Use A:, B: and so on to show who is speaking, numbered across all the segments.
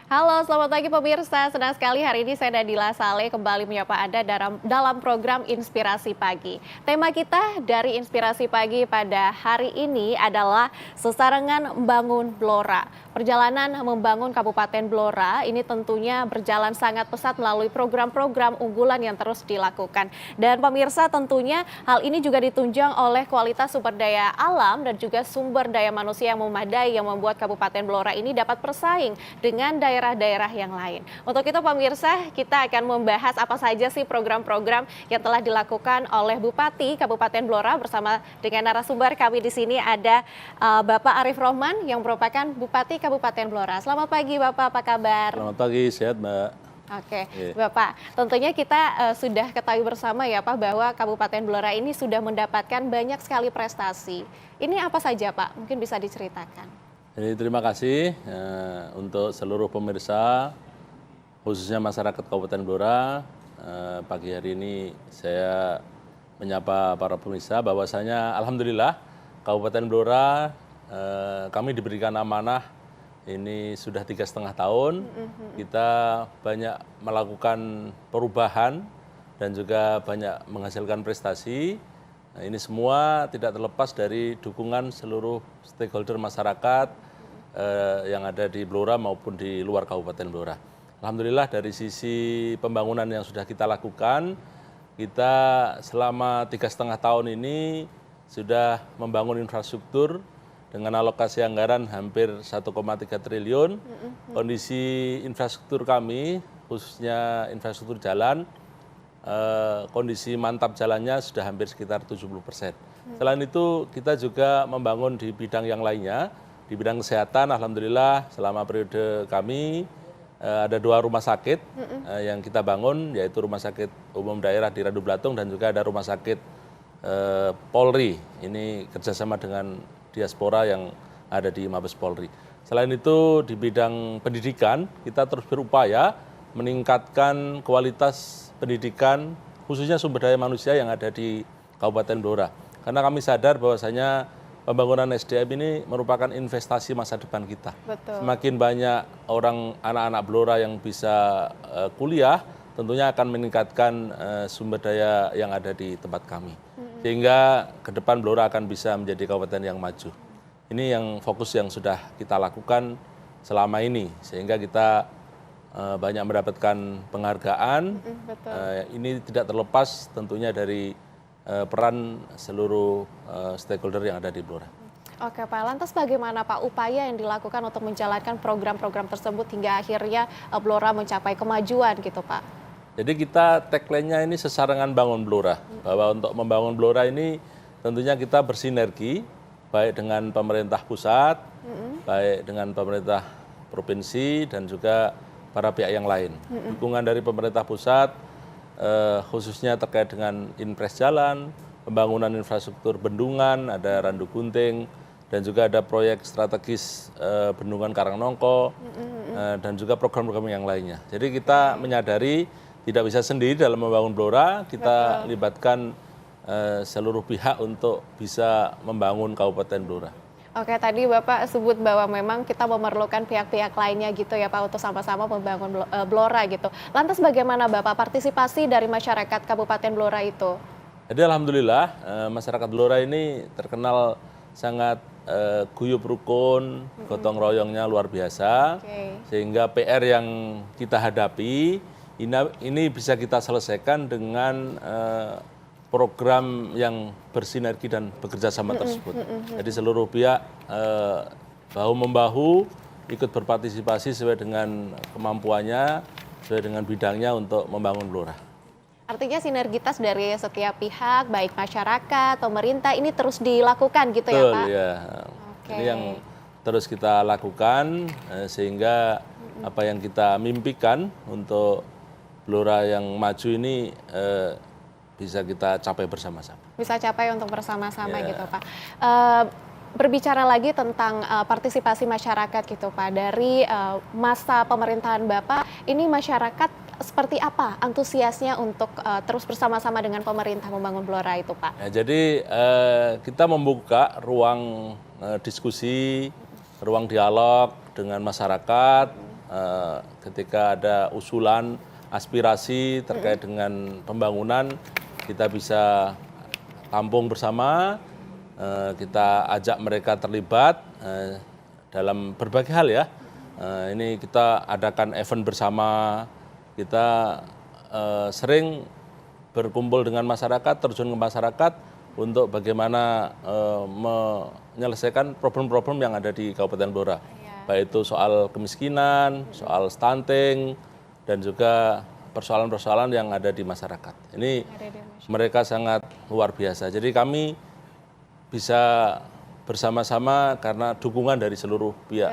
A: Halo, selamat pagi pemirsa. Senang sekali hari ini saya Nadila Saleh kembali menyapa Anda dalam program Inspirasi Pagi. Tema kita dari Inspirasi Pagi pada hari ini adalah Sesarengan Membangun Blora. Perjalanan membangun Kabupaten Blora ini tentunya berjalan sangat pesat melalui program-program unggulan yang terus dilakukan. Dan pemirsa tentunya hal ini juga ditunjang oleh kualitas sumber daya alam dan juga sumber daya manusia yang memadai yang membuat Kabupaten Blora ini dapat bersaing dengan daerah-daerah yang lain. Untuk itu pemirsa, kita akan membahas apa saja sih program-program yang telah dilakukan oleh Bupati Kabupaten Blora bersama dengan narasumber kami di sini ada Bapak Arif Rohman yang merupakan Bupati Kabupaten Blora. Selamat pagi Bapak, apa kabar?
B: Selamat pagi, sehat Mbak.
A: Oke, Bapak, tentunya kita sudah ketahui bersama ya Pak bahwa Kabupaten Blora ini sudah mendapatkan banyak sekali prestasi. Ini apa saja Pak? Mungkin bisa diceritakan.
B: Jadi terima kasih untuk seluruh pemirsa, khususnya masyarakat Kabupaten Blora. Pagi hari ini saya menyapa para pemirsa bahwasanya alhamdulillah Kabupaten Blora kami diberikan amanah ini sudah 3,5 tahun. Kita banyak melakukan perubahan dan juga banyak menghasilkan prestasi. Nah, ini semua tidak terlepas dari dukungan seluruh stakeholder masyarakat yang ada di Blora maupun di luar Kabupaten Blora. Alhamdulillah dari sisi pembangunan yang sudah kita lakukan, kita selama 3,5 tahun ini sudah membangun infrastruktur dengan alokasi anggaran hampir 1,3 triliun. Kondisi infrastruktur kami, khususnya infrastruktur jalan, kondisi mantap jalannya sudah hampir sekitar 70%. Selain itu kita juga membangun di bidang yang lainnya. Di bidang kesehatan alhamdulillah selama periode kami ada 2 rumah sakit yang kita bangun, yaitu Rumah Sakit Umum Daerah di Randu Blatung dan juga ada Rumah Sakit Polri. Ini kerjasama dengan diaspora yang ada di Mabes Polri. Selain itu di bidang pendidikan kita terus berupaya meningkatkan kualitas pendidikan khususnya sumber daya manusia yang ada di Kabupaten Blora. Karena kami sadar bahwasanya pembangunan SDM ini merupakan investasi masa depan kita.
A: Betul.
B: Semakin banyak orang anak-anak Blora yang bisa kuliah, tentunya akan meningkatkan sumber daya yang ada di tempat kami. Sehingga ke depan Blora akan bisa menjadi kabupaten yang maju. Ini yang fokus yang sudah kita lakukan selama ini, sehingga kita banyak mendapatkan penghargaan. Ini tidak terlepas tentunya dari peran seluruh stakeholder yang ada di Blora.
A: Oke Pak, lantas bagaimana Pak upaya yang dilakukan untuk menjalankan program-program tersebut hingga akhirnya Blora mencapai kemajuan gitu Pak?
B: Jadi kita tagline-nya ini sesarengan bangun Blora, bahwa untuk membangun Blora ini tentunya kita bersinergi baik dengan pemerintah pusat, baik dengan pemerintah provinsi dan juga para pihak yang lain. Dukungan dari pemerintah pusat khususnya terkait dengan infres jalan, pembangunan infrastruktur bendungan, ada Randu Gunting, dan juga ada proyek strategis bendungan Karangnongko, dan juga program-program yang lainnya. Jadi kita menyadari tidak bisa sendiri dalam membangun Blora, kita libatkan seluruh pihak untuk bisa membangun Kabupaten Blora.
A: Oke, tadi Bapak sebut bahwa memang kita memerlukan pihak-pihak lainnya gitu ya Pak untuk sama-sama membangun Blora gitu. Lantas bagaimana Bapak partisipasi dari masyarakat Kabupaten Blora itu?
B: Jadi alhamdulillah masyarakat Blora ini terkenal sangat guyup rukun, gotong royongnya luar biasa. Sehingga PR yang kita hadapi ini bisa kita selesaikan dengan program yang bersinergi dan bekerja sama tersebut. Jadi seluruh pihak bahu-membahu ikut berpartisipasi sesuai dengan kemampuannya, sesuai dengan bidangnya untuk membangun Blora.
A: Artinya sinergitas dari setiap pihak, baik masyarakat, pemerintah ini terus dilakukan gitu ya Pak?
B: Betul ya. Ini yang terus kita lakukan sehingga apa yang kita mimpikan untuk Blora yang maju ini bisa kita capai bersama-sama.
A: Bisa capai untuk bersama-sama gitu Pak. Berbicara lagi tentang partisipasi masyarakat gitu Pak, dari masa pemerintahan Bapak, ini masyarakat seperti apa antusiasnya untuk terus bersama-sama dengan pemerintah membangun Blora itu Pak?
B: Ya, jadi kita membuka ruang diskusi, ruang dialog dengan masyarakat ketika ada usulan aspirasi terkait dengan pembangunan, kita bisa tampung bersama, kita ajak mereka terlibat dalam berbagai hal ya. Ini kita adakan event bersama, kita sering berkumpul dengan masyarakat, terjun ke masyarakat untuk bagaimana menyelesaikan problem-problem yang ada di Kabupaten Blora. Baik itu soal kemiskinan, soal stunting, dan juga persoalan-persoalan yang ada di masyarakat. Ini mereka sangat luar biasa. Jadi kami bisa bersama-sama karena dukungan dari seluruh pihak,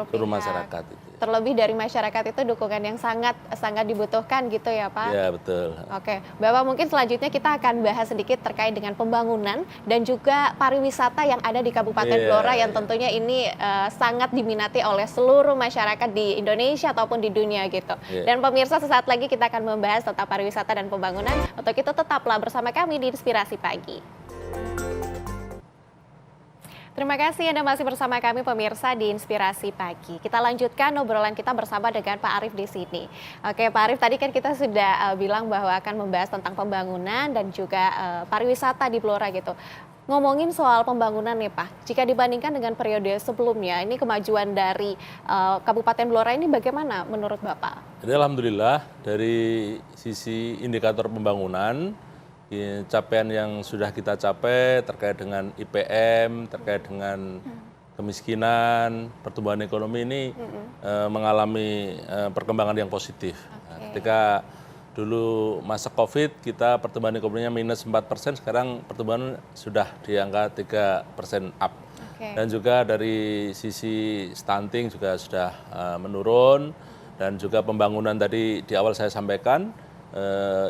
B: seluruh masyarakat.
A: Terlebih dari masyarakat itu dukungan yang sangat dibutuhkan gitu ya Pak?
B: Ya betul.
A: Oke, Bapak mungkin selanjutnya kita akan bahas sedikit terkait dengan pembangunan dan juga pariwisata yang ada di Kabupaten Blora yang tentunya ini sangat diminati oleh seluruh masyarakat di Indonesia ataupun di dunia gitu. Dan pemirsa, sesaat lagi kita akan membahas tentang pariwisata dan pembangunan. Untuk itu tetaplah bersama kami di Inspirasi Pagi. Terima kasih Anda masih bersama kami pemirsa di Inspirasi Pagi. Kita lanjutkan obrolan kita bersama dengan Pak Arief di sini. Oke Pak Arief, tadi kan kita sudah bilang bahwa akan membahas tentang pembangunan dan juga pariwisata di Blora gitu. Ngomongin soal pembangunan nih Pak, jika dibandingkan dengan periode sebelumnya, ini kemajuan dari Kabupaten Blora ini bagaimana menurut Bapak?
B: Jadi alhamdulillah dari sisi indikator pembangunan, capaian yang sudah kita capai terkait dengan IPM, terkait dengan kemiskinan, pertumbuhan ekonomi ini mengalami perkembangan yang positif. Ketika dulu masa COVID kita pertumbuhan ekonominya minus 4%, sekarang pertumbuhan sudah di angka 3% up. Dan juga dari sisi stunting juga sudah menurun, dan juga pembangunan tadi di awal saya sampaikan,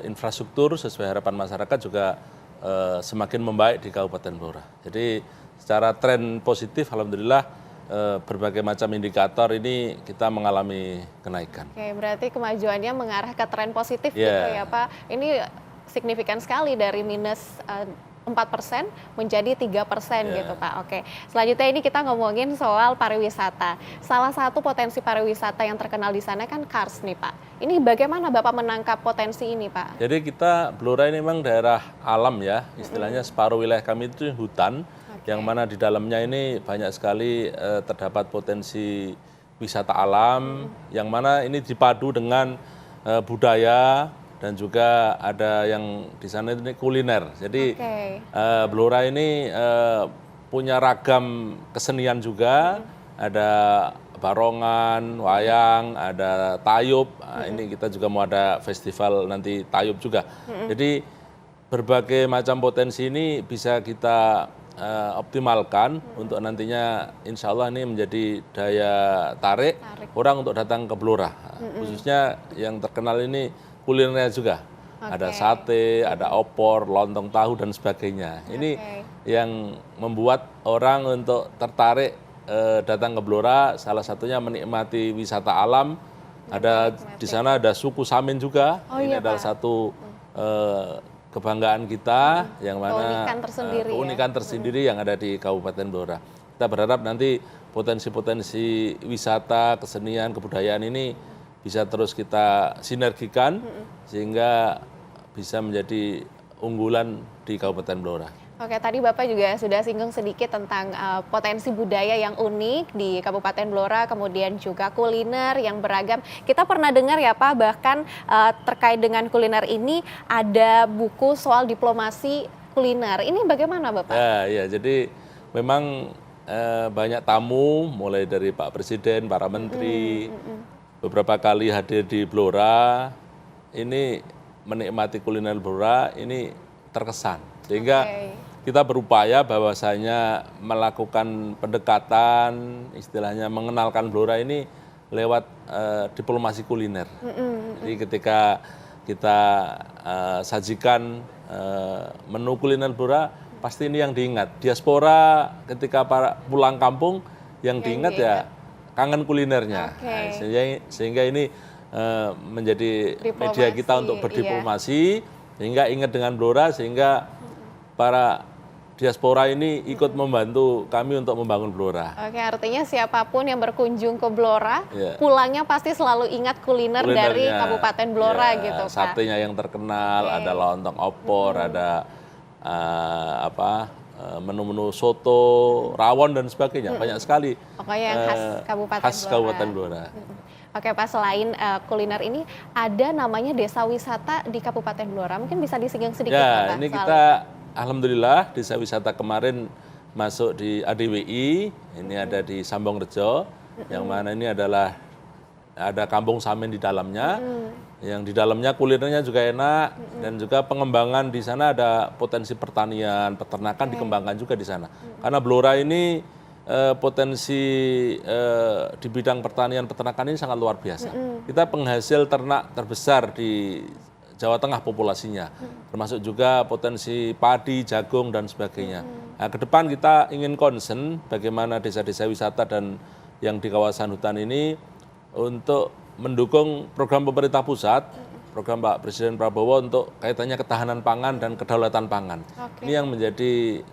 B: infrastruktur sesuai harapan masyarakat juga semakin membaik di Kabupaten Blora. Jadi secara tren positif alhamdulillah berbagai macam indikator ini kita mengalami kenaikan.
A: Oke, berarti kemajuannya mengarah ke tren positif gitu ya Pak. Ini signifikan sekali dari minus 4% menjadi 3% gitu Pak. Oke, selanjutnya ini kita ngomongin soal pariwisata. Salah satu potensi pariwisata yang terkenal di sana kan Kars nih Pak. Ini bagaimana Bapak menangkap potensi ini Pak?
B: Jadi kita Blora ini memang daerah alam ya, istilahnya separuh wilayah kami itu hutan, yang mana di dalamnya ini banyak sekali terdapat potensi wisata alam, yang mana ini dipadu dengan budaya, dan juga ada yang di sana ini kuliner. Jadi Blora ini punya ragam kesenian juga, ada barongan, wayang, ada tayub. Nah, ini kita juga mau ada festival nanti tayub juga. Jadi berbagai macam potensi ini bisa kita optimalkan untuk nantinya insya Allah ini menjadi daya tarik orang untuk datang ke Blora. Khususnya yang terkenal ini kulinernya juga. Ada sate, ada opor, lontong tahu dan sebagainya. Ini yang membuat orang untuk tertarik datang ke Blora, salah satunya menikmati wisata alam. Ada di sana ada suku Samin juga. Ini adalah satu kebanggaan kita, yang mana keunikan tersendiri yang ada di Kabupaten Blora. Kita berharap nanti potensi-potensi wisata, kesenian, kebudayaan ini bisa terus kita sinergikan sehingga bisa menjadi unggulan di Kabupaten Blora.
A: Oke, tadi Bapak juga sudah singgung sedikit tentang potensi budaya yang unik di Kabupaten Blora, kemudian juga kuliner yang beragam. Kita pernah dengar ya Pak, bahkan terkait dengan kuliner ini ada buku soal diplomasi kuliner. Ini bagaimana Bapak?
B: Ya, jadi memang banyak tamu, mulai dari Pak Presiden, para menteri, beberapa kali hadir di Blora, ini menikmati kuliner Blora, ini terkesan. Sehingga kita berupaya bahwasanya melakukan pendekatan, istilahnya mengenalkan Blora ini lewat diplomasi kuliner. Jadi ketika kita sajikan menu kuliner Blora, pasti ini yang diingat. Diaspora ketika pulang kampung, yang diingat ya kangen kulinernya. Nah, sehingga ini menjadi media kita untuk berdiplomasi, sehingga ingat dengan Blora, sehingga para diaspora ini ikut membantu kami untuk membangun Blora.
A: Oke, artinya siapapun yang berkunjung ke Blora,
B: Ya.
A: pulangnya pasti selalu ingat kuliner dari
B: Kulinernya,
A: Kabupaten Blora
B: ya,
A: gitu, Pak.
B: satenya yang terkenal,
A: Oke.
B: ada lontong opor, ada menu-menu soto, rawon dan sebagainya, banyak sekali.
A: Pokoknya yang khas Kabupaten
B: khas
A: Blora.
B: Kabupaten Blora.
A: Oke, Pak, selain kuliner ini ada namanya desa wisata di Kabupaten Blora. Mungkin bisa disinggung sedikit,
B: Ya,
A: Pak,
B: ini
A: soal
B: kita alhamdulillah desa wisata kemarin masuk di ADWI, ini ada di Sambongrejo, yang mana ini adalah ada kampung Samin di dalamnya, yang di dalamnya kulinernya juga enak, dan juga pengembangan di sana ada potensi pertanian, peternakan dikembangkan juga di sana. Karena Blora ini potensi di bidang pertanian peternakan ini sangat luar biasa. Kita penghasil ternak terbesar di Jawa Tengah populasinya, termasuk juga potensi padi, jagung, dan sebagainya. Nah, ke depan kita ingin concern bagaimana desa-desa wisata dan yang di kawasan hutan ini untuk mendukung program pemerintah pusat, program Pak Presiden Prabowo untuk kaitannya ketahanan pangan dan kedaulatan pangan.
A: Oke.
B: Ini yang menjadi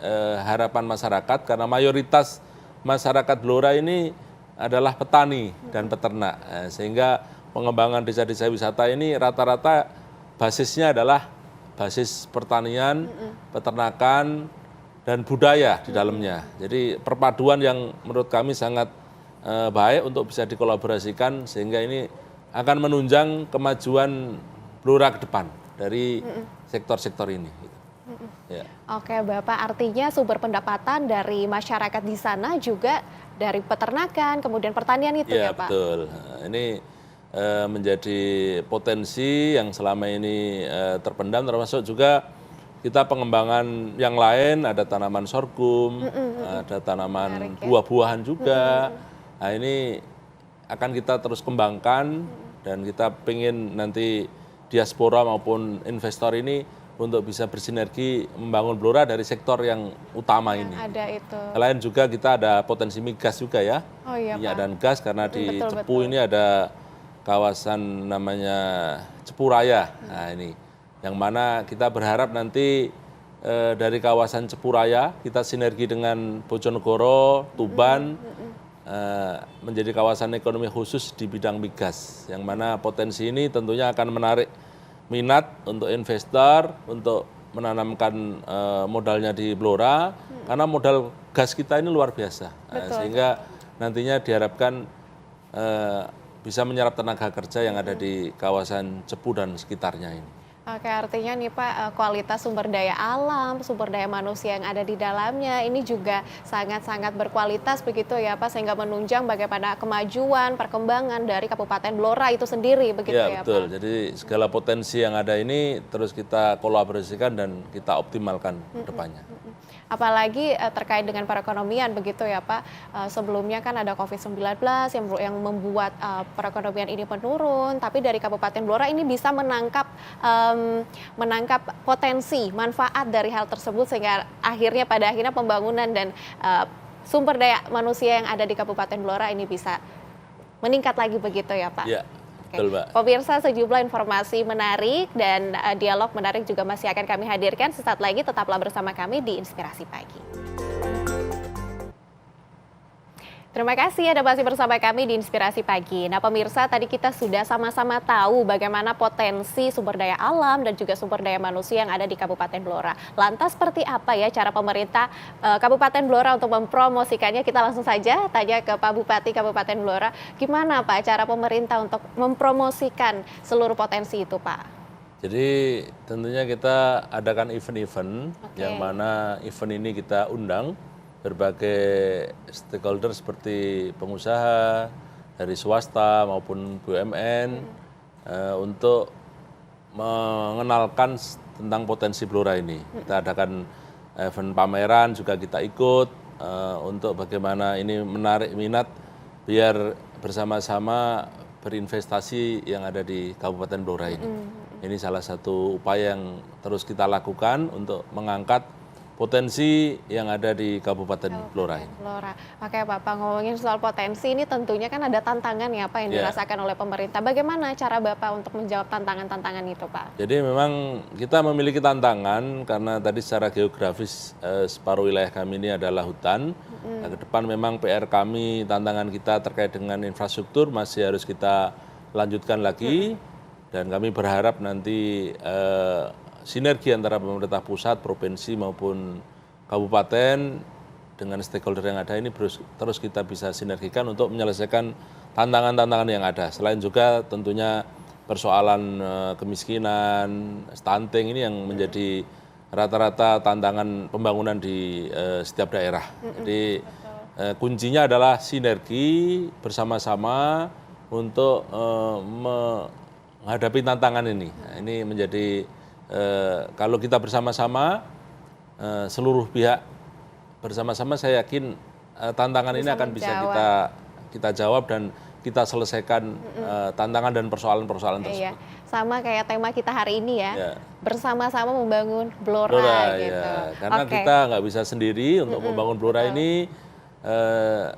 B: harapan masyarakat karena mayoritas masyarakat Blora ini adalah petani dan peternak. Sehingga pengembangan desa-desa wisata ini rata-rata basisnya adalah basis pertanian, peternakan, dan budaya di dalamnya. Jadi perpaduan yang menurut kami sangat baik untuk bisa dikolaborasikan sehingga ini akan menunjang kemajuan Blora ke depan dari sektor-sektor ini. Ya.
A: Oke, Bapak, artinya sumber pendapatan dari masyarakat di sana juga dari peternakan, kemudian pertanian itu ya, Pak?
B: Betul. Nah, ini menjadi potensi yang selama ini terpendam, termasuk juga kita pengembangan yang lain, ada tanaman sorghum, ada tanaman buah-buahan juga. Nah, ini akan kita terus kembangkan dan kita ingin nanti diaspora maupun investor ini untuk bisa bersinergi membangun Blora dari sektor yang utama ini.
A: Ada itu.
B: Selain juga kita ada potensi migas juga ya,
A: Oh iya,
B: minyak
A: Pak.
B: dan gas karena di
A: Betul,
B: Cepu ini ada kawasan namanya Cepu Raya. Nah ini, yang mana kita berharap nanti dari kawasan Cepu Raya kita sinergi dengan Bojonegoro, Tuban, menjadi kawasan ekonomi khusus di bidang migas. Yang mana potensi ini tentunya akan menarik minat untuk investor, untuk menanamkan modalnya di Blora, karena modal gas kita ini luar biasa. Sehingga nantinya diharapkan bisa menyerap tenaga kerja yang ada di kawasan Cepu dan sekitarnya ini.
A: Oke, artinya nih Pak, kualitas sumber daya alam, sumber daya manusia yang ada di dalamnya ini juga sangat-sangat berkualitas begitu ya Pak, sehingga menunjang bagaimana kemajuan, perkembangan dari Kabupaten Blora itu sendiri begitu ya
B: betul.
A: Pak?
B: Jadi segala potensi yang ada ini terus kita kolaborasikan dan kita optimalkan ke depannya.
A: Apalagi terkait dengan perekonomian begitu ya Pak, sebelumnya kan ada COVID-19 yang membuat perekonomian ini menurun, tapi dari Kabupaten Blora ini bisa menangkap potensi, manfaat dari hal tersebut sehingga pada akhirnya pembangunan dan sumber daya manusia yang ada di Kabupaten Blora ini bisa meningkat lagi begitu ya Pak?
B: Ya, betul Pak.
A: Pemirsa, sejumlah informasi menarik dan dialog menarik juga masih akan kami hadirkan. Sesaat lagi tetaplah bersama kami di Inspirasi Pagi. Terima kasih Anda masih bersama kami di Inspirasi Pagi. Nah pemirsa, tadi kita sudah sama-sama tahu bagaimana potensi sumber daya alam dan juga sumber daya manusia yang ada di Kabupaten Blora. Lantas seperti apa ya cara pemerintah Kabupaten Blora untuk mempromosikannya? Kita langsung saja tanya ke Pak Bupati Kabupaten Blora. Gimana Pak cara pemerintah untuk mempromosikan seluruh potensi itu Pak?
B: Jadi tentunya kita adakan event-event yang mana event ini kita undang berbagai stakeholder seperti pengusaha dari swasta maupun BUMN untuk mengenalkan tentang potensi Blora ini. Kita adakan event pameran juga kita ikut untuk bagaimana ini menarik minat biar bersama-sama berinvestasi yang ada di Kabupaten Blora ini. Ini salah satu upaya yang terus kita lakukan untuk mengangkat potensi yang ada di Kabupaten Blora ini.
A: Blora. Oke Bapak, ngomongin soal potensi ini tentunya kan ada tantangan ya Pak yang
B: Ya.
A: dirasakan oleh pemerintah. Bagaimana cara Bapak untuk menjawab tantangan-tantangan itu Pak?
B: Jadi memang kita memiliki tantangan karena tadi secara geografis separuh wilayah kami ini adalah hutan. Nah, ke depan memang PR kami, tantangan kita terkait dengan infrastruktur masih harus kita lanjutkan lagi. Dan kami berharap nanti sinergi antara pemerintah pusat, provinsi maupun kabupaten dengan stakeholder yang ada ini terus kita bisa sinergikan untuk menyelesaikan tantangan-tantangan yang ada. Selain juga tentunya persoalan kemiskinan, stunting ini yang menjadi rata-rata tantangan pembangunan di setiap daerah. Jadi kuncinya adalah sinergi bersama-sama untuk menghadapi tantangan ini. Nah, ini menjadi kalau kita bersama-sama seluruh pihak bersama-sama, saya yakin tantangan ini akan bisa kita jawab dan kita selesaikan tantangan dan persoalan-persoalan tersebut.
A: Iya, sama kayak tema kita hari ini ya,
B: Ya.
A: bersama-sama membangun Blora gitu.
B: Ya. Karena kita nggak bisa sendiri untuk membangun Blora ini,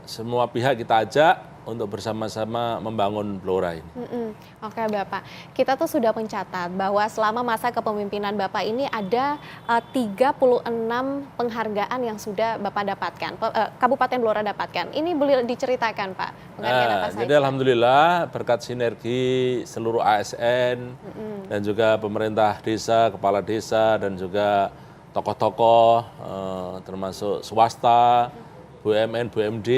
B: semua pihak kita ajak untuk bersama-sama membangun Blora ini.
A: Oke Bapak, kita tuh sudah mencatat bahwa selama masa kepemimpinan Bapak ini ada 36 penghargaan yang sudah Bapak dapatkan, Kabupaten Blora dapatkan. Ini boleh diceritakan Pak, penghargaan apa saja?
B: Jadi alhamdulillah berkat sinergi seluruh ASN dan juga pemerintah desa, kepala desa dan juga tokoh-tokoh termasuk swasta, BUMN, BUMD,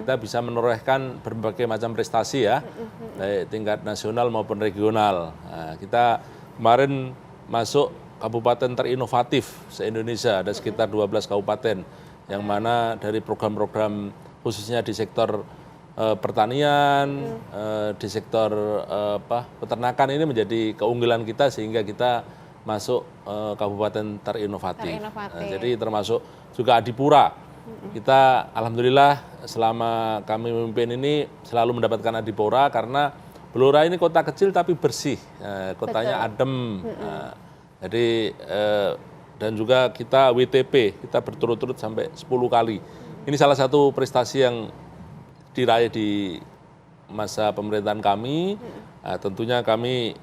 B: kita bisa menorehkan berbagai macam prestasi ya, baik tingkat nasional maupun regional. Nah, kita kemarin masuk kabupaten terinovatif se-Indonesia, ada sekitar 12 kabupaten, yang mana dari program-program khususnya di sektor pertanian, di sektor peternakan ini menjadi keunggulan kita sehingga kita masuk kabupaten terinovatif. Jadi termasuk juga Adipura. Kita alhamdulillah selama kami memimpin ini selalu mendapatkan Adipura karena Blora ini kota kecil tapi bersih, kotanya adem. Jadi dan juga kita WTP, kita berturut-turut sampai 10 kali. Ini salah satu prestasi yang diraih di masa pemerintahan kami. Tentunya kami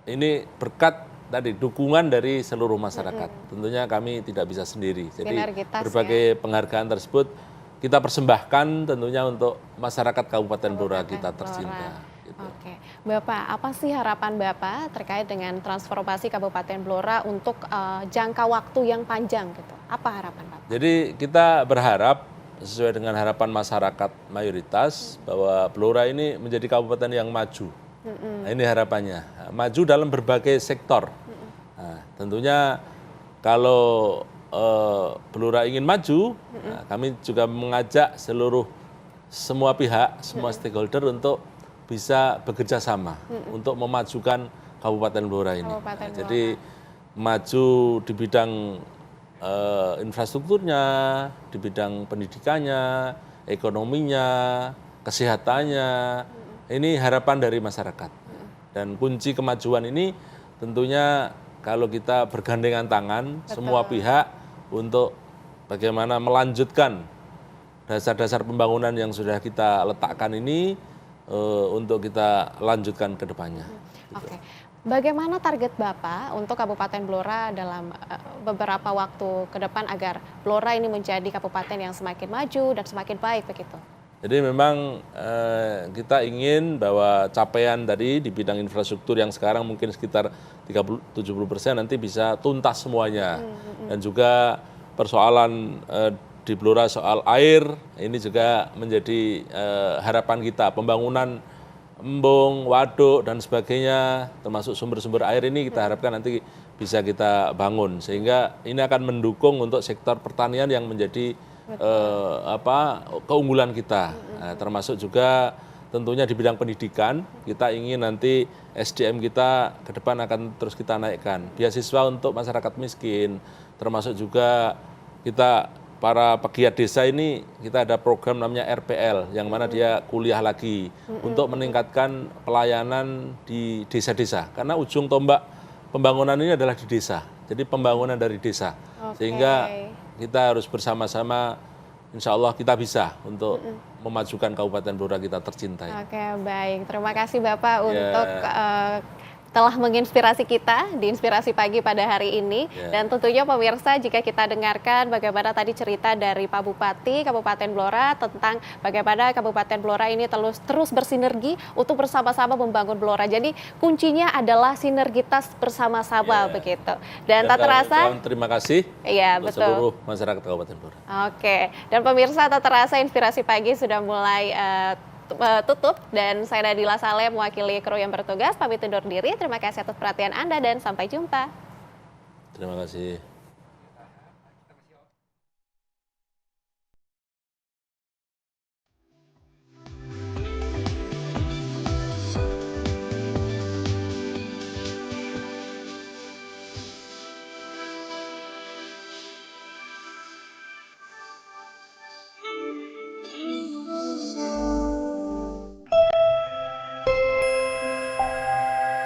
B: ini berkat tadi dukungan dari seluruh masyarakat. Tentunya kami tidak bisa sendiri. Jadi berbagai penghargaan tersebut kita persembahkan tentunya untuk masyarakat Kabupaten Blora kita tercinta. Gitu.
A: Oke, Bapak, apa sih harapan Bapak terkait dengan transformasi Kabupaten Blora untuk jangka waktu yang panjang gitu? Apa harapan Bapak?
B: Jadi kita berharap sesuai dengan harapan masyarakat mayoritas bahwa Blora ini menjadi kabupaten yang maju. Nah, ini harapannya, maju dalam berbagai sektor. Nah, tentunya kalau Blora ingin maju, nah, kami juga mengajak semua pihak, semua stakeholder untuk bisa bekerja sama untuk memajukan Kabupaten Blora ini. Jadi maju di bidang infrastrukturnya, di bidang pendidikannya, ekonominya, kesehatannya. Ini harapan dari masyarakat. Dan kunci kemajuan ini tentunya kalau kita bergandengan tangan semua pihak untuk bagaimana melanjutkan dasar-dasar pembangunan yang sudah kita letakkan ini untuk kita lanjutkan ke depannya.
A: Oke. Bagaimana target Bapak untuk Kabupaten Blora dalam beberapa waktu ke depan agar Blora ini menjadi kabupaten yang semakin maju dan semakin baik begitu?
B: Jadi memang kita ingin bahwa capaian tadi di bidang infrastruktur yang sekarang mungkin sekitar 30-70% nanti bisa tuntas semuanya. Dan juga persoalan di Blora soal air ini juga menjadi harapan kita. Pembangunan embung, waduk dan sebagainya termasuk sumber-sumber air ini kita harapkan nanti bisa kita bangun. Sehingga ini akan mendukung untuk sektor pertanian yang menjadi keunggulan kita, termasuk juga tentunya di bidang pendidikan kita ingin nanti SDM kita ke depan akan terus kita naikkan, beasiswa untuk masyarakat miskin, termasuk juga kita para pegiat desa ini kita ada program namanya RPL yang mana dia kuliah lagi untuk meningkatkan pelayanan di desa-desa karena ujung tombak pembangunan ini adalah di desa. Jadi pembangunan dari desa. Sehingga kita harus bersama-sama, insya Allah kita bisa untuk memajukan Kabupaten Blora kita tercinta.
A: Oke, baik. Terima kasih Bapak untuk telah menginspirasi kita di Inspirasi Pagi pada hari ini. Dan tentunya pemirsa, jika kita dengarkan bagaimana tadi cerita dari Pak Bupati Kabupaten Blora tentang bagaimana Kabupaten Blora ini terus bersinergi untuk bersama-sama membangun Blora. Jadi kuncinya adalah sinergitas bersama-sama begitu. Dan tak terasa,
B: terima kasih untuk seluruh masyarakat Kabupaten Blora.
A: Oke, dan pemirsa, tak terasa Inspirasi Pagi sudah mulai tutup, dan saya Nadila Saleh mewakili kru yang bertugas pamit undur diri. Terima kasih atas perhatian Anda dan sampai jumpa.
B: Terima kasih.